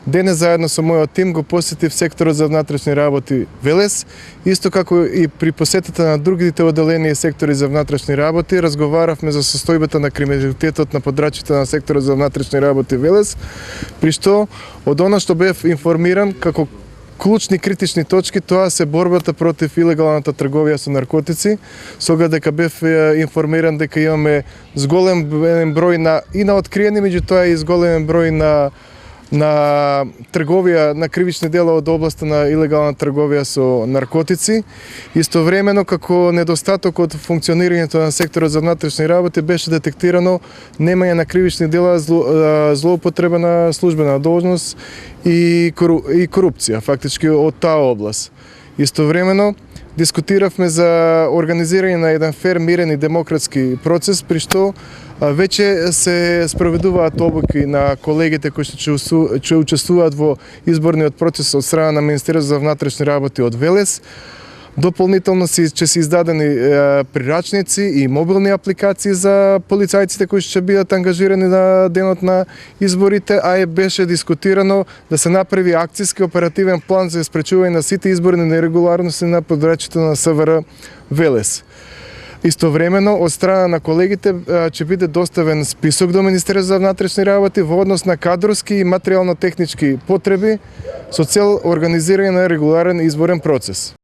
Денес заедно со мојот тим го посетив секторот за внатрешни работи Велес, исто како и при посетата на другите одделени и сектори за внатрешни работи, разговаравме за состојбата на криминалитетот на подрачјите на секторот за внатрешни работи Велес, при што од она што бев информиран како клучни критични точки, тоа се борбата против илегалната трговија со наркотици, сога дека бев информиран дека имаме зголем број на откриени, меѓутоа и зголем број на трговија, на кривични дела од областа на илегална трговија со наркотици. Истовремено, како недостаток од функционирањето на секторот за внатрешни работи беше детектирано немање на кривични дела, злоупотреба на службена должност и корупција, фактички од таа област. Истовремено, дискутиравме за организирање на еден фер, мирен и демократски процес, при што веќе се спроведуваат обуки на колегите кои што учествуваат во изборниот процес од страна на Министерството за внатрешни работи од Велес. Дополнително ќе се издадени прирачници и мобилни апликации за полицајците кои ќе бидат ангажирани на денот на изборите, а беше дискутирано да се направи акцијски оперативен план за спречување на сите изборни нерегуларности на подрачјето на СВР Велес. Истовремено, од страна на колегите ќе биде доставен список до Министерството за внатрешни работи во однос на кадрски и материјално-технички потреби со цел организирање на регуларен изборен процес.